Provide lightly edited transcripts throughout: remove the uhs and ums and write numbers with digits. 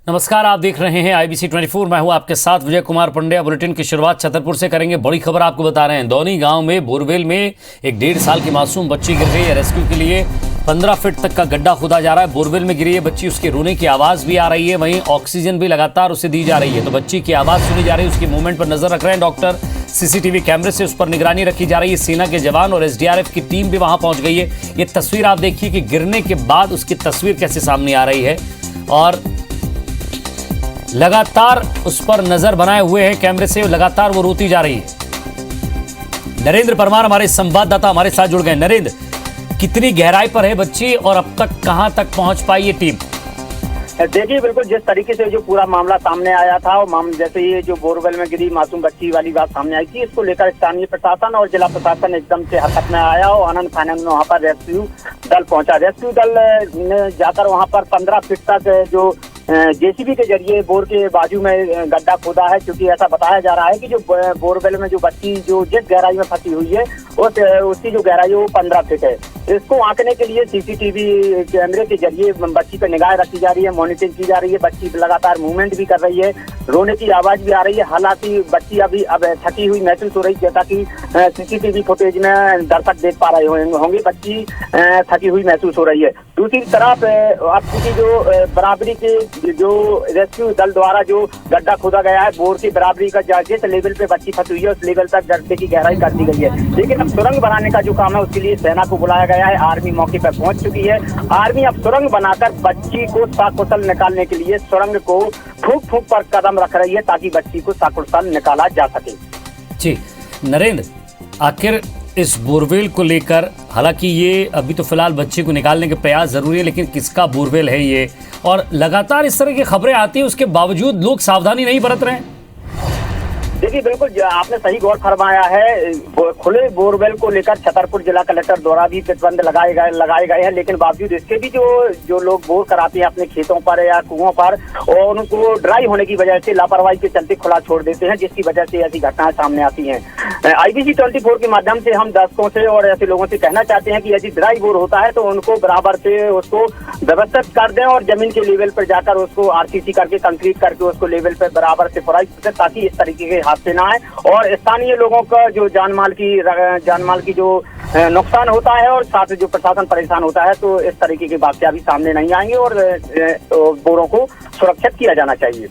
नमस्कार, आप देख रहे हैं IBC 24। मैं हूं आपके साथ विजय कुमार पंड्या। बुलेटिन की शुरुआत छतरपुर से करेंगे। बड़ी खबर आपको बता रहे हैं। दौनी गांव में बोरवेल में एक 1.5 साल की मासूम बच्ची गिर गई है। रेस्क्यू के लिए 15 फीट तक का गड्ढा खोदा जा रहा है। बोरवेल में गिरी है बच्ची, उसके रोने की आवाज भी आ रही है, वहीं ऑक्सीजन भी लगातार उसे दी जा रही है। तो बच्ची की आवाज सुनी जा रही है, उसकी मूवमेंट पर नजर रख रहे हैं डॉक्टर। CCTV कैमरे से उस पर निगरानी रखी जा रही है। सेना के जवान और SDRF की टीम भी वहां पहुंच गई है। ये तस्वीर आप देखिए कि गिरने के बाद उसकी तस्वीर कैसे सामने आ रही है और लगातार उस पर नजर बनाए हुए हैं कैमरे से, लगातार वो रोती जा रही है। नरेंद्र परमार हमारे संवाददाता हमारे साथ जुड़ गए। नरेंद्र, कितनी गहराई पर है बच्ची और अब तक कहां तक पहुंच पाई ये टीम? देखिए, बिल्कुल जिस तरीके से जो पूरा मामला सामने आया था और जैसे ये जो बोरवेल में गिरी मासूम बच्ची वाली बात सामने आई थी, इसको लेकर स्थानीय प्रशासन और जिला प्रशासन एकदम से हरकत में आया और आनंद फानंद में वहाँ पर रेस्क्यू दल पहुंचा। रेस्क्यू दल ने जाकर वहाँ पर 15 फीट तक जो JCB के जरिए बोर के बाजू में गड्ढा खोदा है, क्योंकि ऐसा बताया जा रहा है कि जो बोरवेल में जो बच्ची जो जिस गहराई में फंसी हुई है उसकी जो गहराई है वो 15 फीट है। इसको आंकने के लिए CCTV कैमरे के जरिए बच्ची पर निगाह रखी जा रही है, मॉनिटरिंग की जा रही है। बच्ची लगातार मूवमेंट भी कर रही है, रोने की आवाज भी आ रही है। हालांकि बच्ची अभी अब थकी हुई महसूस हो रही है, जैसा कि CCTV फुटेज में दर्शक देख पा रहे होंगे। बच्ची थकी हुई महसूस हो रही है। दूसरी तरफ अब की जो बराबरी के जो रेस्क्यू दल द्वारा जो गड्ढा खोदा गया है, बोर की बराबरी का जिस लेवल पे बच्ची फंसी हुई है उस लेवल तक गड्ढे की गहराई कर दी गई है। लेकिन अब सुरंग बनाने का जो काम है उसके लिए सेना को बुलाया गया है। आर्मी मौके पर पहुंच चुकी है। आर्मी अब सुरंग बनाकर बच्ची को सकुशल निकालने के लिए सुरंग को फूंक फूंक पर कदम रख रही है, ताकि बच्ची को सकुशल निकाला जा सके। जी नरेंद्र, आखिर इस बोरवेल को लेकर, हालांकि ये अभी तो फिलहाल बच्चे को निकालने के प्रयास जरूरी है, लेकिन किसका बोरवेल है ये, और लगातार इस तरह की खबरें आती है, उसके बावजूद लोग सावधानी नहीं बरत रहे हैं। देखिए, बिल्कुल आपने सही गौर फरमाया है। खुले बोरवेल को लेकर छतरपुर जिला कलेक्टर द्वारा भी प्रतिबंध लगाए गए हैं, लेकिन बावजूद इसके भी जो लोग बोर कराते हैं अपने खेतों पर या कुओं पर और उनको ड्राई होने की वजह से लापरवाही के चलते खुला छोड़ देते हैं, जिसकी वजह से ऐसी घटनाएं सामने आती हैं। IBC 24 के माध्यम से हम दर्शकों से और ऐसे लोगों से कहना चाहते हैं कि यदि ड्राई बोर होता है तो उनको बराबर से उसको व्यवस्थित कर दें और जमीन के लेवल पर जाकर उसको RCC करके कंक्रीट करके उसको लेवल पर बराबर से खुदाई करें, ताकि इस तरीके के हादसे ना आए और स्थानीय लोगों का जो जानमाल की जो नुकसान होता है और साथ जो प्रशासन परेशान होता है, तो इस तरीके के वाकया भी सामने नहीं आएंगे और बोरों को सुरक्षित किया जाना चाहिए।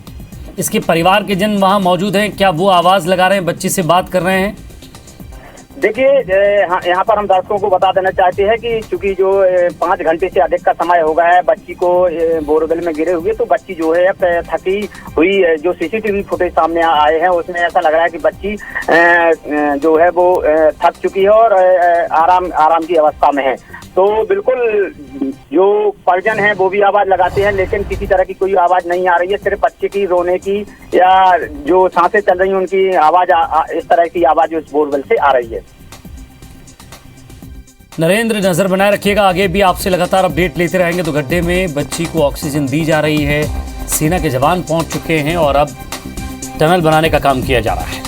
इसके परिवार के जन वहां मौजूद हैं, क्या वो आवाज लगा रहे हैं, बच्ची से बात कर रहे हैं? देखिए, यहाँ पर हम दर्शकों को बता देना चाहते हैं कि चूंकि जो 5 घंटे से अधिक का समय हो गया है बच्ची को बोरवेल में गिरे हुए, तो बच्ची जो है थकी हुई, जो CCTV फुटेज सामने आए हैं उसमें ऐसा लग रहा है कि बच्ची जो है वो थक चुकी है और आराम की अवस्था में है। तो बिल्कुल जो परिजन है वो भी आवाज लगाते हैं, लेकिन किसी तरह की कोई आवाज नहीं आ रही है। सिर्फ बच्चे की रोने की या जो सांसें चल रही हैं उनकी आवाज, इस तरह की आवाज उस बोरवेल से आ रही है। नरेंद्र, नजर बनाए रखिएगा, आगे भी आपसे लगातार अपडेट लेते रहेंगे। तो गड्ढे में बच्ची को ऑक्सीजन दी जा रही है, सेना के जवान पहुंच चुके हैं और अब टनल बनाने का काम किया जा रहा है।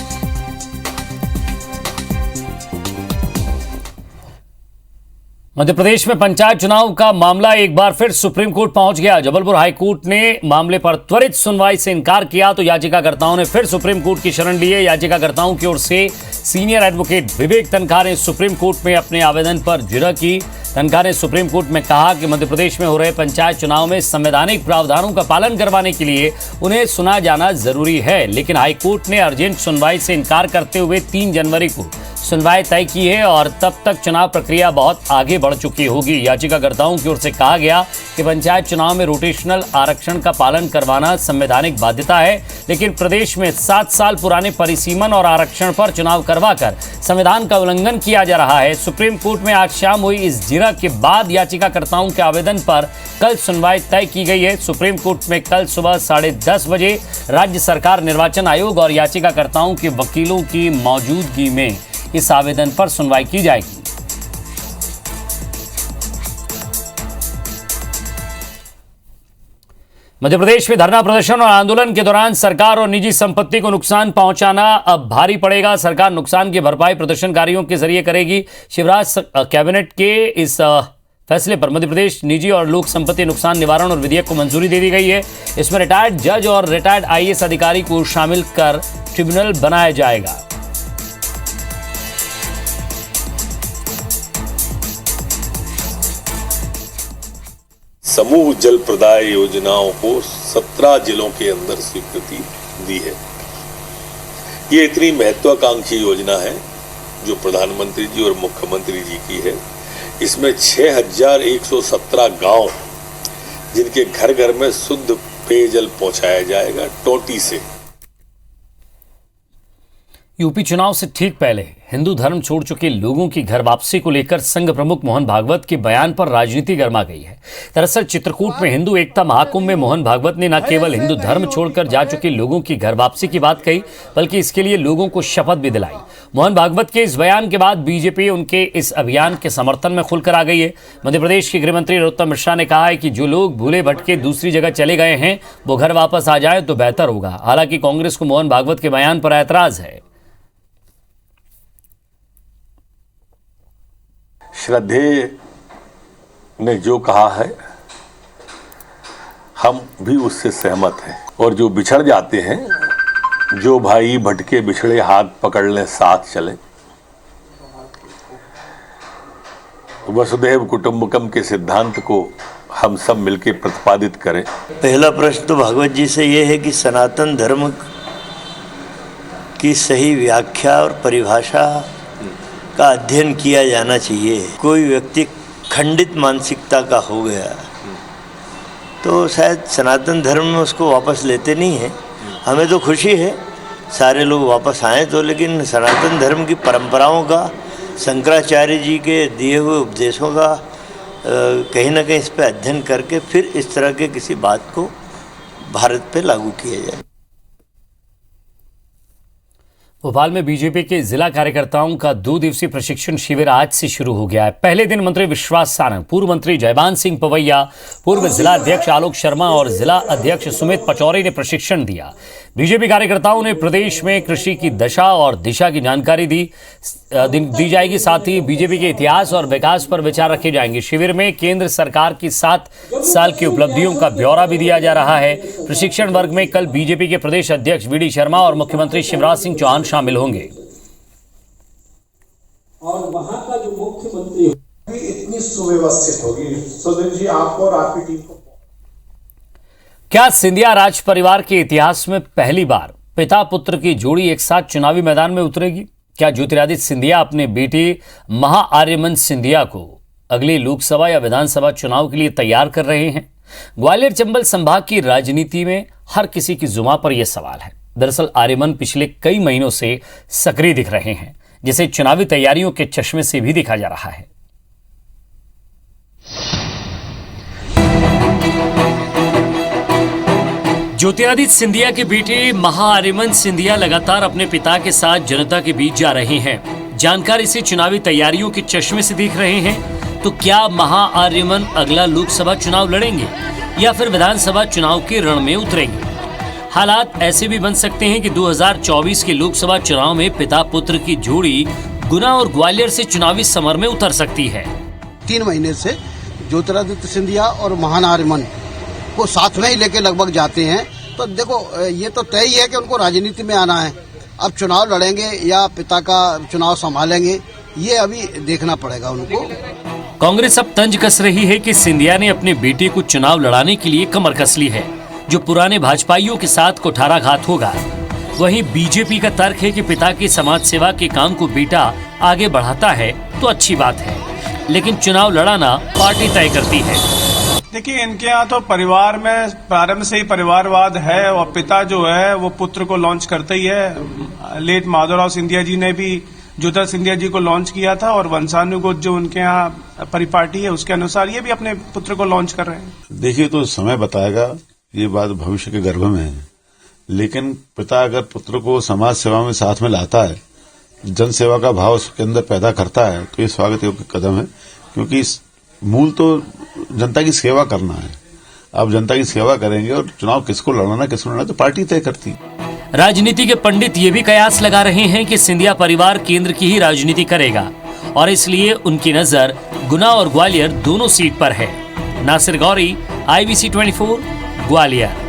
मध्य प्रदेश में पंचायत चुनाव का मामला एक बार फिर सुप्रीम कोर्ट पहुंच गया। जबलपुर हाई कोर्ट ने मामले पर त्वरित सुनवाई से इनकार किया, तो याचिकाकर्ताओं ने फिर सुप्रीम कोर्ट की शरण ली है। याचिकाकर्ताओं की ओर से सीनियर एडवोकेट विवेक तनखा ने सुप्रीम कोर्ट में अपने आवेदन पर जिरह की। तनखा ने सुप्रीम कोर्ट में कहा कि मध्य प्रदेश में हो रहे पंचायत चुनाव में संवैधानिक प्रावधानों का पालन करवाने के लिए उन्हें सुना जाना जरूरी है, लेकिन हाईकोर्ट ने अर्जेंट सुनवाई से इनकार करते हुए 3 जनवरी को सुनवाई तय की है और तब तक चुनाव प्रक्रिया बहुत आगे बढ़ चुकी होगी। याचिकाकर्ताओं की ओर से कहा गया कि पंचायत चुनाव में रोटेशनल आरक्षण का पालन करवाना संवैधानिक बाध्यता है, लेकिन प्रदेश में 7 साल पुराने परिसीमन और आरक्षण पर चुनाव करवाकर संविधान का उल्लंघन किया जा रहा है। सुप्रीम कोर्ट में आज शाम हुई इस जिरह के बाद याचिकाकर्ताओं के आवेदन पर कल सुनवाई तय की गई है। सुप्रीम कोर्ट में कल सुबह 10:30 बजे राज्य सरकार, निर्वाचन आयोग और याचिकाकर्ताओं के वकीलों की मौजूदगी में इस आवेदन पर सुनवाई की जाएगी। मध्य प्रदेश में धरना प्रदर्शन और आंदोलन के दौरान सरकार और निजी संपत्ति को नुकसान पहुंचाना अब भारी पड़ेगा। सरकार नुकसान की भरपाई प्रदर्शनकारियों के जरिए करेगी। शिवराज कैबिनेट के इस फैसले पर मध्य प्रदेश निजी और लोक संपत्ति नुकसान निवारण और विधेयक को मंजूरी दे दी गई है। इसमें रिटायर्ड जज और रिटायर्ड आईएएस अधिकारी को शामिल कर ट्रिब्यूनल बनाया जाएगा। समूह जल प्रदाय योजनाओं को 17 जिलों के अंदर स्वीकृति दी है। ये इतनी महत्वाकांक्षी योजना है जो प्रधानमंत्री जी और मुख्यमंत्री जी की है। इसमें 6117 गांव जिनके घर घर में शुद्ध पेयजल पहुंचाया जाएगा टोटी से। यूपी चुनाव से ठीक पहले हिंदू धर्म छोड़ चुके लोगों की घर वापसी को लेकर संघ प्रमुख मोहन भागवत के बयान पर राजनीति गर्मा गई है। दरअसल चित्रकूट में हिंदू एकता महाकुंभ में मोहन भागवत ने न केवल हिंदू धर्म छोड़कर जा चुके लोगों की घर वापसी की बात कही, बल्कि इसके लिए लोगों को शपथ भी दिलाई। मोहन भागवत के इस बयान के बाद बीजेपी उनके इस अभियान के समर्थन में खुलकर आ गई है। मध्य प्रदेश के गृहमंत्री नरोत्तम मिश्रा ने कहा है कि जो लोग भूले भटके दूसरी जगह चले गए हैं वो घर वापस आ जाए तो बेहतर होगा। हालांकि कांग्रेस को मोहन भागवत के बयान पर ऐतराज है। श्रद्धेय ने जो कहा है हम भी उससे सहमत हैं। और जो बिछड़ जाते हैं, जो भाई भटके बिछड़े हाथ पकड़ लें साथ चलें, वसुधैव कुटुंबकम के सिद्धांत को हम सब मिलकर प्रतिपादित करें। पहला प्रश्न तो भागवत जी से ये है कि सनातन धर्म की सही व्याख्या और परिभाषा का अध्ययन किया जाना चाहिए। कोई व्यक्ति खंडित मानसिकता का हो गया तो शायद सनातन धर्म में उसको वापस लेते नहीं हैं। हमें तो खुशी है सारे लोग वापस आए तो, लेकिन सनातन धर्म की परंपराओं का, शंकराचार्य जी के दिए हुए उपदेशों का कहीं ना कहीं इस पर अध्ययन करके फिर इस तरह के किसी बात को भारत पे लागू किया जाए। भोपाल में बीजेपी के जिला कार्यकर्ताओं का 2 दिवसीय प्रशिक्षण शिविर आज से शुरू हो गया है। पहले दिन मंत्री विश्वास सारंग, पूर्व मंत्री जयबान सिंह पवैया, पूर्व जिला अध्यक्ष आलोक शर्मा और जिला अध्यक्ष सुमित पचौरी ने प्रशिक्षण दिया। बीजेपी कार्यकर्ताओं ने प्रदेश में कृषि की दशा और दिशा की जानकारी दी जाएगी। साथ ही बीजेपी के इतिहास और विकास पर विचार रखे जाएंगे। शिविर में केंद्र सरकार की 7 साल की उपलब्धियों का ब्यौरा भी दिया जा रहा है। प्रशिक्षण वर्ग में कल बीजेपी के प्रदेश अध्यक्ष वी.डी. शर्मा और मुख्यमंत्री शिवराज सिंह चौहान शामिल होंगे। और वहां का जो मुख्यमंत्री भी इतनी सुव्यवस्थित होगी, सुधीर जी आपको और आपकी टीम को। क्या सिंधिया राज परिवार के इतिहास में पहली बार पिता पुत्र की जोड़ी एक साथ चुनावी मैदान में उतरेगी? क्या ज्योतिरादित्य सिंधिया अपने बेटे महाआर्यमन सिंधिया को अगली लोकसभा या विधानसभा चुनाव के लिए तैयार कर रहे हैं? ग्वालियर चंबल संभाग की राजनीति में हर किसी की जुबान पर यह सवाल है। दरअसल आर्यमन पिछले कई महीनों से सक्रिय दिख रहे हैं, जिसे चुनावी तैयारियों के चश्मे से भी देखा जा रहा है। ज्योतिरादित्य सिंधिया के बेटे महाआर्यमन सिंधिया लगातार अपने पिता के साथ जनता के बीच जा रहे हैं। जानकारी से चुनावी तैयारियों के चश्मे से देख रहे हैं। तो क्या महाआर्यमन अगला लोकसभा चुनाव लड़ेंगे या फिर विधानसभा चुनाव के रण में उतरेंगे? हालात ऐसे भी बन सकते हैं कि 2024 के लोकसभा चुनाव में पिता पुत्र की जोड़ी गुना और ग्वालियर से चुनावी समर में उतर सकती है। 3 महीने से ज्योतिरादित्य सिंधिया और महाआर्यमन को साथ में ही लेके लगभग जाते हैं। तो देखो ये तो तय ही है कि उनको राजनीति में आना है। अब चुनाव लड़ेंगे या पिता का चुनाव संभालेंगे, ये अभी देखना पड़ेगा उनको। कांग्रेस अब तंज कस रही है कि सिंधिया ने अपने बेटे को चुनाव लड़ाने के लिए कमर कस ली है, जो पुराने भाजपाइयों के साथ कुठाराघात होगा। वहीं बीजेपी का तर्क है कि पिता की समाज सेवा के काम को बेटा आगे बढ़ाता है तो अच्छी बात है, लेकिन चुनाव लड़ाना पार्टी तय करती है। देखिए, इनके यहाँ तो परिवार में प्रारंभ से ही परिवारवाद है और पिता जो है वो पुत्र को लॉन्च करते ही है। लेट माधवराव सिंधिया जी ने भी ज्योतिरादित्य सिंधिया जी को लॉन्च किया था और वंशानुगत जो उनके यहाँ परिपाटी है उसके अनुसार ये भी अपने पुत्र को लॉन्च कर रहे हैं। देखिए, तो समय बताएगा, ये बात भविष्य के गर्भ में है। लेकिन पिता अगर पुत्र को समाज सेवा में साथ में लाता है, जन सेवा का भाव उसके अंदर पैदा करता है, तो ये स्वागत योग्य कदम है, क्योंकि मूल तो जनता की सेवा करना है। अब जनता की सेवा करेंगे और चुनाव किसको लड़ना किसको लड़ना तो पार्टी तय करती। राजनीति के पंडित ये भी कयास लगा रहे हैं कि सिंधिया परिवार केंद्र की ही राजनीति करेगा और इसलिए उनकी नजर गुना और ग्वालियर दोनों सीट पर है। नासिर गौरी, IBC 24, ग्वालियर।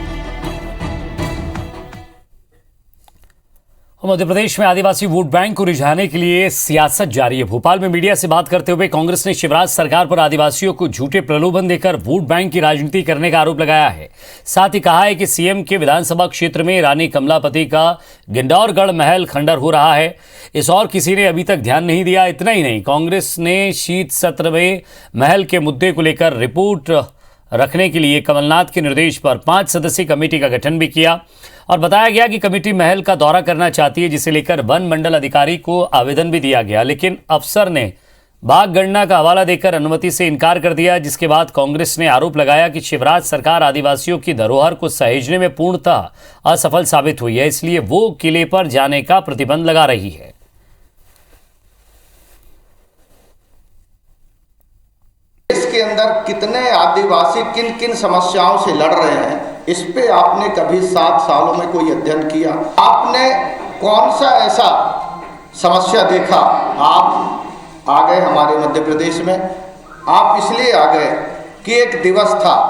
मध्य प्रदेश में आदिवासी वोट बैंक को रिझाने के लिए सियासत जारी है। भोपाल में मीडिया से बात करते हुए कांग्रेस ने शिवराज सरकार पर आदिवासियों को झूठे प्रलोभन देकर वोट बैंक की राजनीति करने का आरोप लगाया है। साथ ही कहा है कि सीएम के विधानसभा क्षेत्र में रानी कमलापति का गिंडौरगढ़ महल खंडर हो रहा है। इस और किसी ने अभी तक ध्यान नहीं दिया। इतना ही नहीं, कांग्रेस ने शीत सत्र में महल के मुद्दे को लेकर रिपोर्ट रखने के लिए कमलनाथ के निर्देश पर 5 सदस्यीय कमेटी का गठन भी किया और बताया गया कि कमेटी महल का दौरा करना चाहती है, जिसे लेकर वन मंडल अधिकारी को आवेदन भी दिया गया, लेकिन अफसर ने बाघ गणना का हवाला देकर अनुमति से इनकार कर दिया। जिसके बाद कांग्रेस ने आरोप लगाया कि शिवराज सरकार आदिवासियों की धरोहर को सहेजने में पूर्णतः असफल साबित हुई है, इसलिए वो किले पर जाने का प्रतिबंध लगा रही है। इसके अंदर कितने आदिवासी किन किन समस्याओं से लड़ रहे हैं, इस पे आपने कभी 7 सालों में कोई अध्ययन किया? आपने कौन सा ऐसा समस्या देखा? आप आ गए हमारे मध्य प्रदेश में, आप इसलिए आ गए कि एक दिवस था।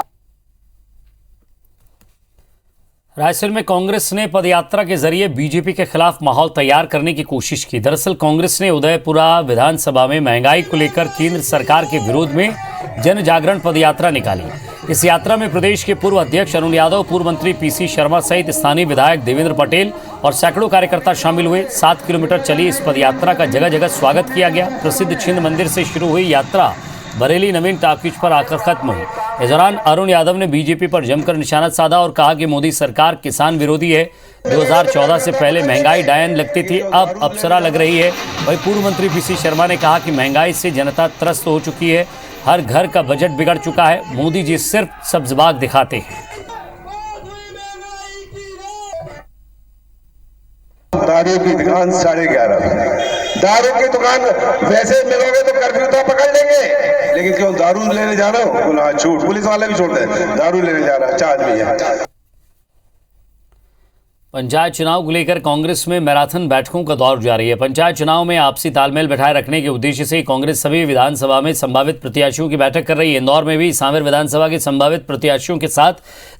रायसेन में कांग्रेस ने पदयात्रा के जरिए बीजेपी के खिलाफ माहौल तैयार करने की कोशिश की। दरअसल कांग्रेस ने उदयपुरा विधानसभा में महंगाई को लेकर केंद्र सरकार के विरोध में जन जागरण पदयात्रा निकाली। इस यात्रा में प्रदेश के पूर्व अध्यक्ष अरुण यादव, पूर्व मंत्री PC शर्मा सहित स्थानीय विधायक देवेंद्र पटेल और सैकड़ों कार्यकर्ता शामिल हुए। 7 किलोमीटर चली इस पदयात्रा का जगह जगह स्वागत किया गया। प्रसिद्ध छिंद मंदिर से शुरू हुई यात्रा बरेली नवीन टाकिज पर आकर खत्म हुई। इस दौरान अरुण यादव ने बीजेपी पर जमकर निशाना साधा और कहा कि मोदी सरकार किसान विरोधी है। 2014 से पहले महंगाई डायन लगती थी, अब अप्सरा लग रही है। वहीं पूर्व मंत्री PC शर्मा ने कहा कि महंगाई से जनता त्रस्त हो चुकी है, हर घर का बजट बिगड़ चुका है, मोदी जी सिर्फ सब्जबाग दिखाते हैं। दारू की दुकान 11:30, दारू की दुकान वैसे मिलोगे तो कर्फ्यू तो पकड़ लेंगे, लेकिन क्यों दारू लेने जा रहे हो? बोला झूठ, पुलिस वाले भी छोड़ दे, दारू लेने जा रहा है, 4 आदमी है। पंचायत चुनाव को लेकर कांग्रेस में मैराथन बैठकों का दौर जारी है। पंचायत चुनाव में आपसी तालमेल बैठाए रखने के उद्देश्य से कांग्रेस सभी विधानसभा में संभावित प्रत्याशियों की बैठक कर रही है। इंदौर में भी सांवेर विधानसभा के संभावित प्रत्याशियों के साथ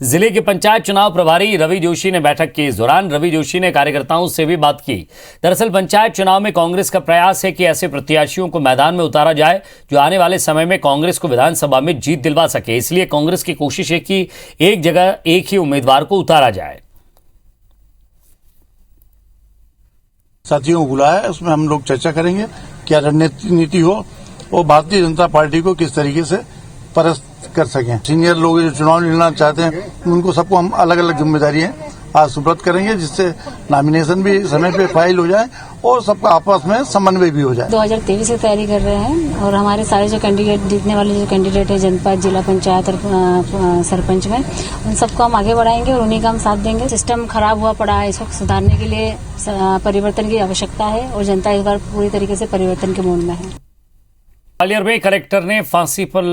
जिले के पंचायत चुनाव प्रभारी रवि जोशी ने बैठक की। इस दौरान रवि जोशी ने कार्यकर्ताओं से भी बात की। दरअसल पंचायत चुनाव में कांग्रेस का प्रयास है कि ऐसे प्रत्याशियों को मैदान में उतारा जाए जो आने वाले समय में कांग्रेस को विधानसभा में जीत दिलवा सके। इसलिए कांग्रेस की कोशिश है कि एक जगह एक ही उम्मीदवार को उतारा जाए। साथियों को बुलाया है, उसमें हम लोग चर्चा करेंगे क्या रणनीति हो और भारतीय जनता पार्टी को किस तरीके से परास्त कर सकें। सीनियर लोग जो चुनाव लड़ना चाहते हैं उनको सबको हम अलग अलग जिम्मेदारियां आज सुपुर्द करेंगे, जिससे नॉमिनेशन भी समय पे फाइल हो जाए और सबका आपस में समन्वय भी हो जाए। 2023 से तैयारी कर रहे हैं और हमारे सारे जो कैंडिडेट, जीतने वाले जो कैंडिडेट है जनपद, जिला पंचायत और सरपंच में, उन सबको हम आगे बढ़ाएंगे और उन्हीं का हम साथ देंगे। सिस्टम खराब हुआ पड़ा है, इसको सुधारने के लिए परिवर्तन की आवश्यकता है और जनता इस बार पूरी तरीके से परिवर्तन के मूड में है। ग्वालियर में कलेक्टर ने फांसी पर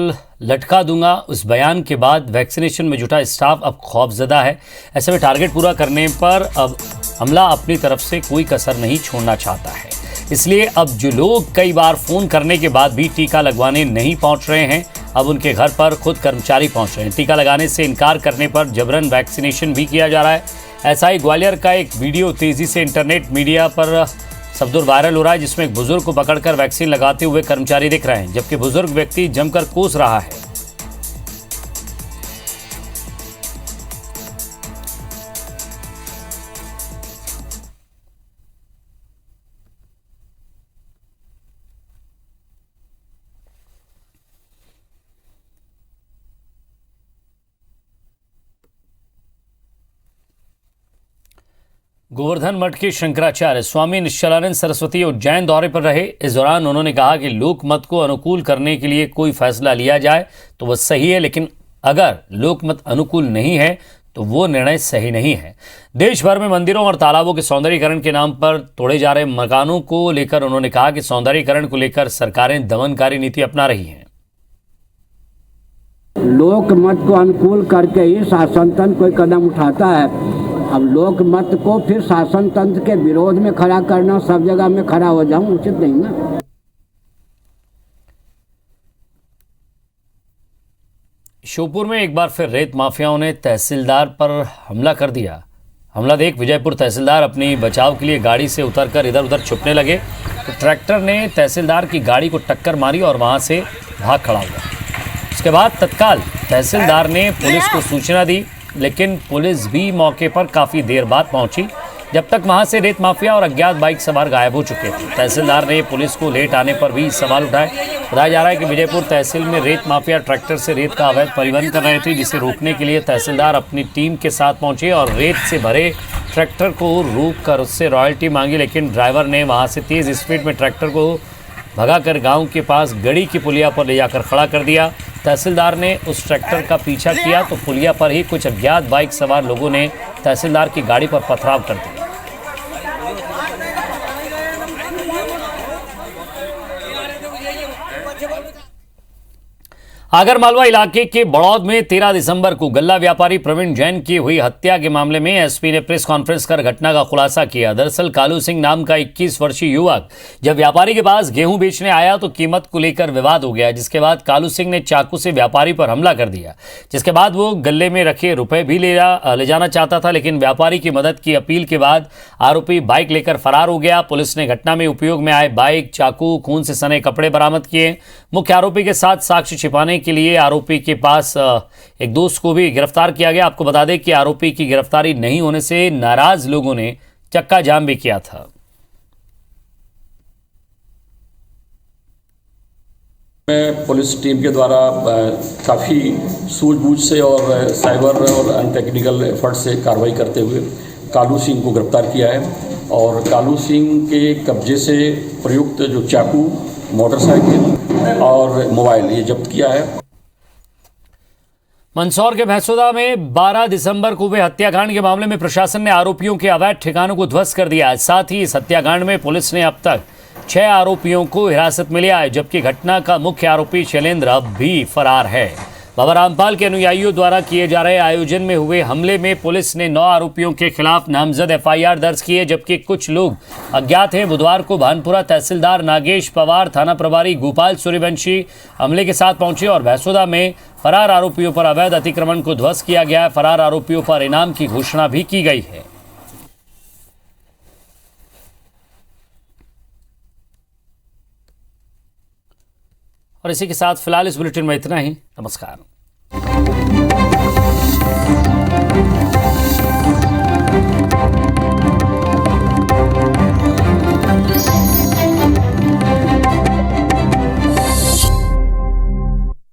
लटका दूंगा उस बयान के बाद वैक्सीनेशन में जुटा स्टाफ अब खौफजदा है। ऐसे में टारगेट पूरा करने पर अब हमला अपनी तरफ से कोई कसर नहीं छोड़ना चाहता है। इसलिए अब जो लोग कई बार फोन करने के बाद भी टीका लगवाने नहीं पहुंच रहे हैं, अब उनके घर पर खुद कर्मचारी पहुंच रहे हैं। टीका लगाने से इनकार करने पर जबरन वैक्सीनेशन भी किया जा रहा है। ऐसा ही ग्वालियर का एक वीडियो तेजी से इंटरनेट मीडिया पर सबदुर वायरल हो रहा है, जिसमें एक बुजुर्ग को पकड़कर वैक्सीन लगाते हुए कर्मचारी दिख रहे हैं, जबकि बुजुर्ग व्यक्ति जमकर कोस रहा है। गोवर्धन मठ के शंकराचार्य स्वामी निश्चलानंद सरस्वती उज्जैन दौरे पर रहे। इस दौरान उन्होंने कहा कि लोकमत को अनुकूल करने के लिए कोई फैसला लिया जाए तो वह सही है, लेकिन अगर लोकमत अनुकूल नहीं है तो वो निर्णय सही नहीं है। देश भर में मंदिरों और तालाबों के सौंदर्यीकरण के नाम पर तोड़े जा रहे मकानों को लेकर उन्होंने कहा कि सौंदर्यीकरण को लेकर सरकारें दमनकारी नीति अपना रही हैं। लोकमत को अनुकूल करके ही शासन तंत्र कोई कदम उठाता है। अब लोक मत को फिर शासन तंत्र के विरोध में खड़ा करना, सब जगह में खड़ा हो जाऊं, उचित नहीं ना। श्योपुर में एक बार फिर रेत माफियाओं ने तहसीलदार पर हमला कर दिया। हमला देख विजयपुर तहसीलदार अपनी बचाव के लिए गाड़ी से उतरकर इधर उधर छुपने लगे तो ट्रैक्टर ने तहसीलदार की गाड़ी को टक्कर मारी और वहां से भाग खड़ा हुआ। उसके बाद तत्काल तहसीलदार ने पुलिस को सूचना दी, लेकिन पुलिस भी मौके पर काफ़ी देर बाद पहुंची, जब तक वहां से रेत माफिया और अज्ञात बाइक सवार गायब हो चुके थे। तहसीलदार ने पुलिस को लेट आने पर भी सवाल उठाए। बताया जा रहा है कि विजयपुर तहसील में रेत माफिया ट्रैक्टर से रेत का अवैध परिवहन कर रहे थे, जिसे रोकने के लिए तहसीलदार अपनी टीम के साथ पहुंचे और रेत से भरे ट्रैक्टर को रोककर उससे रॉयल्टी मांगी, लेकिन ड्राइवर ने वहां से तेज़ स्पीड में ट्रैक्टर को भगाकर गांव के पास गड़ी की पुलिया पर ले जाकर खड़ा कर दिया। तहसीलदार ने उस ट्रैक्टर का पीछा किया तो पुलिया पर ही कुछ अज्ञात बाइक सवार लोगों ने तहसीलदार की गाड़ी पर पथराव कर दिया। आगरमालवा इलाके के बड़ौद में 13 दिसंबर को गल्ला व्यापारी प्रवीण जैन की हुई हत्या के मामले में एसपी ने प्रेस कॉन्फ्रेंस कर घटना का खुलासा किया। दरअसल कालू सिंह नाम का 21 वर्षीय युवक जब व्यापारी के पास गेहूं बेचने आया तो कीमत को लेकर विवाद हो गया, जिसके बाद कालू सिंह ने चाकू से व्यापारी पर हमला कर दिया, जिसके बाद वो गले में रखे रुपए भी ले जाना चाहता था, लेकिन व्यापारी की मदद की अपील के बाद आरोपी बाइक लेकर फरार हो गया। पुलिस ने घटना में उपयोग में आए बाइक, चाकू, खून से सने कपड़े बरामद किए। मुख्य आरोपी के साथ साक्ष्य छिपाने के लिए आरोपी के पास एक दोस्त को भी गिरफ्तार किया गया। आपको बता दें कि आरोपी की गिरफ्तारी नहीं होने से नाराज लोगों ने चक्का जाम भी किया था। पुलिस टीम के द्वारा काफ़ी सूझबूझ से और साइबर और अनटेक्निकल एफर्ट से कार्रवाई करते हुए कालू सिंह को गिरफ्तार किया है और कालू सिंह के कब्जे से प्रयुक्त जो चाकू, मोटरसाइकिल और मोबाइल ये जब्त किया है। मंदसौर के भैंसोदा में 12 दिसंबर को हुए हत्याकांड के मामले में प्रशासन ने आरोपियों के अवैध ठिकानों को ध्वस्त कर दिया है। साथ ही इस हत्याकांड में पुलिस ने अब तक 6 आरोपियों को हिरासत में लिया है, जबकि घटना का मुख्य आरोपी शैलेंद्र अब भी फरार है। बाबा रामपाल के अनुयायियों द्वारा किए जा रहे आयोजन में हुए हमले में पुलिस ने 9 आरोपियों के खिलाफ नामजद एफआईआर दर्ज की है, जबकि कुछ लोग अज्ञात हैं। बुधवार को भानपुरा तहसीलदार नागेश पवार, थाना प्रभारी गोपाल सूर्यवंशी हमले के साथ पहुंचे और भैंसोदा में फरार आरोपियों पर अवैध अतिक्रमण को ध्वस्त किया गया है। फरार आरोपियों पर इनाम की घोषणा भी की गई है। और इसी के साथ फिलहाल इस बुलेटिन में इतना ही। नमस्कार।